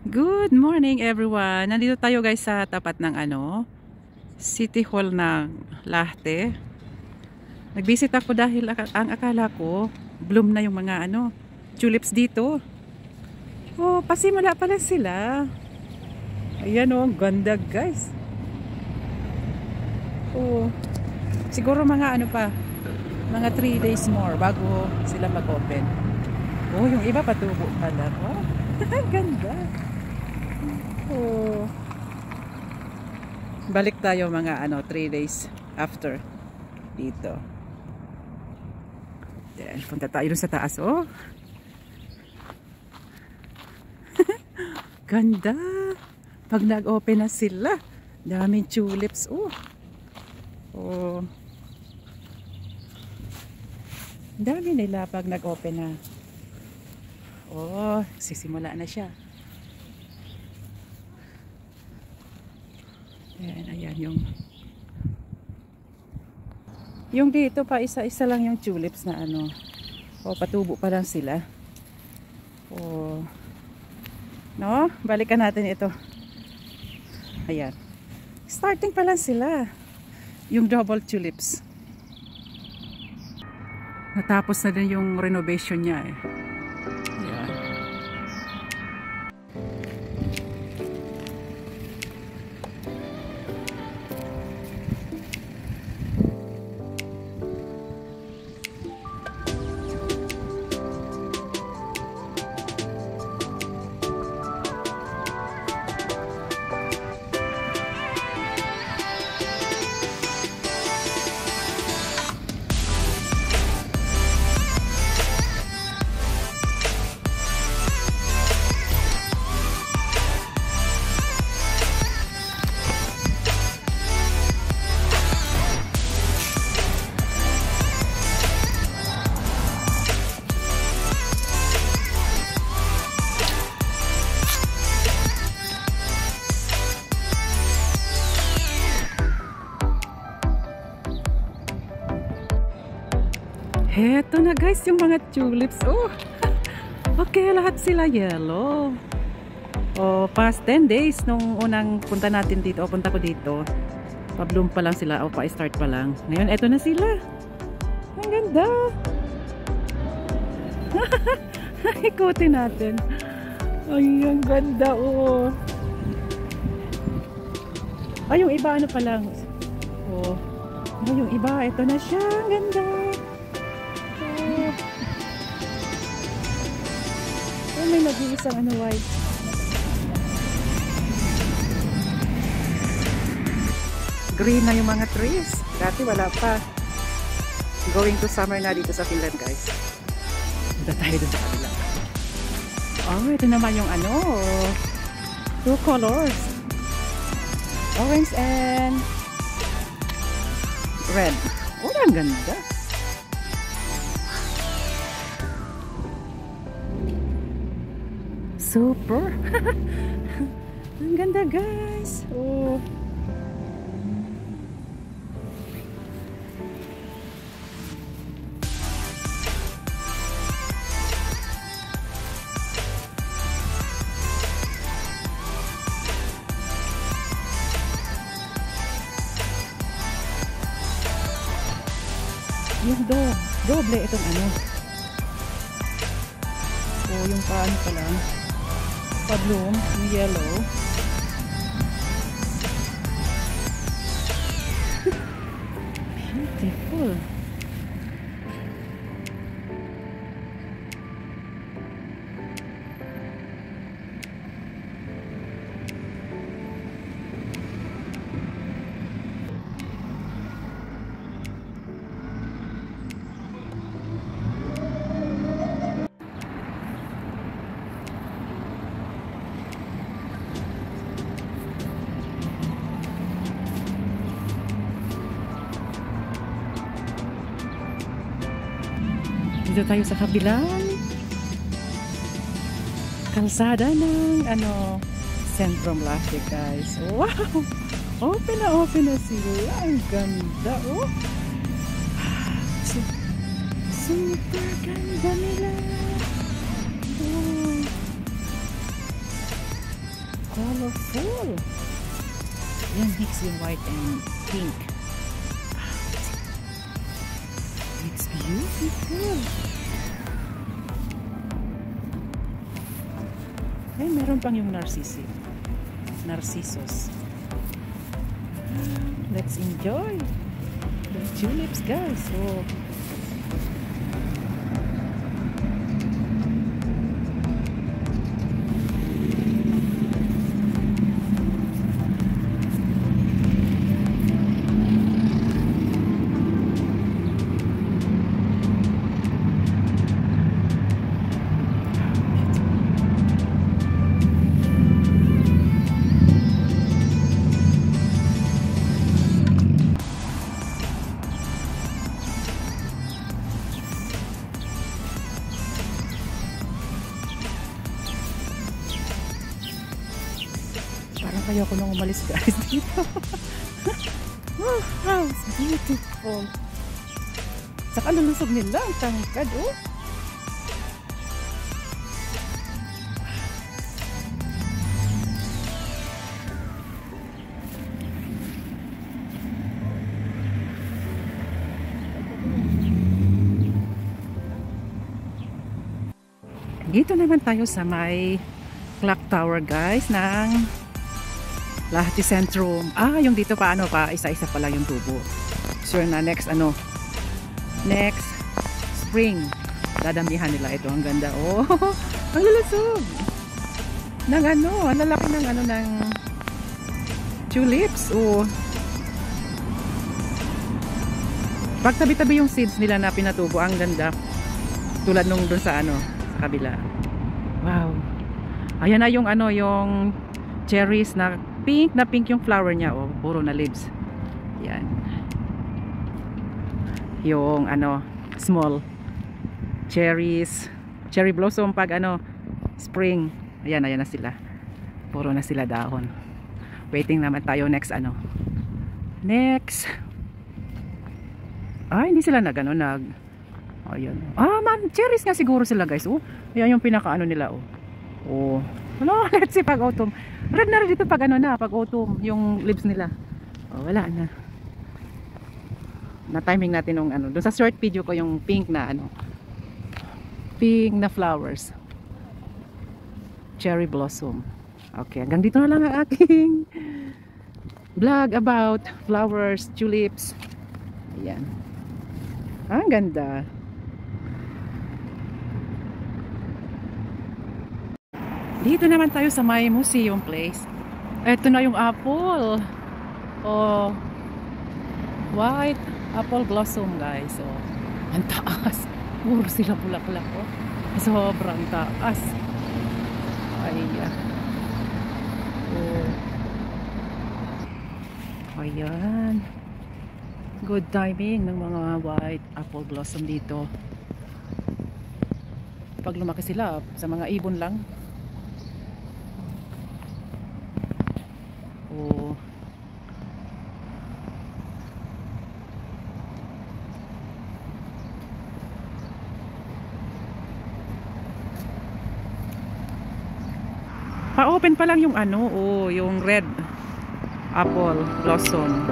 Good morning everyone. Nandito tayo guys sa tapat ng City Hall ng Lahte. Nag-visit ako dahil ang akala ko bloom na yung mga tulips dito. Oh, pasimula pa lang sila. Ayan oh, ang ganda guys. Oh, siguro mga mga 3 days more bago sila mag-open. Oh, yung iba patubo pa lang. Oh, ganda. Oh. Balik tayo mga 3 days after dito. Then, punta tayo sa taas. Oh. Ganda. Pag nag-open na sila, daming tulips. Oh. Oh. Dami nila pag nag-open na. Oh, sisimula na siya. Ayan yung dito pa isa-isa lang yung tulips na oh, patubo pa lang sila. Oh. No, balikan natin ito. Ayan. Starting pa lang sila. Yung double tulips. Natapos na din yung renovation niya eh. Ayan. Heto na guys yung mga tulips. Oh, okay, lahat sila yellow. Oh, past 10 days nung unang punta natin dito, o punta ko dito, pa-bloom pa lang sila, o pa-start pa lang. Ngayon, eto na sila. Ang ganda. Ikutin natin. Ay, ang ganda. Oh. Ay, yung iba pa lang. Oh. Ay, yung iba, eto na siya. Ang ganda. Oh, may nag-iisang white. Green na yung mga trees. Dati wala pa. Going to summer na dito sa Finland guys. Punta tayo dun sa kabila. Oh, ito naman yung two colors. Orange and red. Oh, ang ganda. Super. Ang ganda guys. Oh. Yung doble itong Oh, yung paano pa lang. Pa-bloom, yung yellow. Beautiful. Dito tayo sa kabilang kalsada ng Centrum Lahte guys. Wow! Open na sila. Ang ganda. Oh! Super ganda nila. Oh. colorful. Yan, mix yung white and pink. It's beautiful. Ay, meron pang yung narcissus. Let's enjoy the tulips, guys. So, parang kaya ko nang umalis, guys, dito. Wow, it's beautiful. Saka lulusog nila ang tangkad, oh. Dito naman tayo sa may clock tower, guys, ng Lahti Centrum. Yung dito pa isa-isa pala yung tubo. Sure na next next spring dadamihan nila ito. Ang ganda, oh. Ang lulusog ng ang lalaki ng ng tulips, oh. Pag tabi-tabi yung seeds nila na pinatubo, ang ganda. Tulad nung dun sa sa kabila. Wow. Ayan na yung yung cherries na pink yung flower niya, oh, puro na leaves. Yan. Yung small cherries, cherry blossom pag spring. Ayan na sila. Puro na sila dahon. Waiting naman tayo next next. Hindi sila ayun. Cherries nga siguro sila, guys. Oh, ayan yung pinaka nila, oh. Oh. Let's see pag autumn. Red na rin dito pag pag autumn yung leaves nila. Oh, wala na. Na timing natin nung doon sa short video ko yung pink na pink na flowers. Cherry blossom. Okay, hanggang dito na lang ang aking vlog about flowers, tulips. Ayan. Ang ganda. Dito naman tayo sa may museum place. Ito na yung apple. Oh, white apple blossom, guys. So, ang taas. Puro sila bulaklak, oh. Sobrang taas. Oh. Ayan. Good timing ng mga white apple blossom dito. Pag lumaki sila, sa mga ibon lang. Oh. Pa-open pa lang yung yung red apple blossom.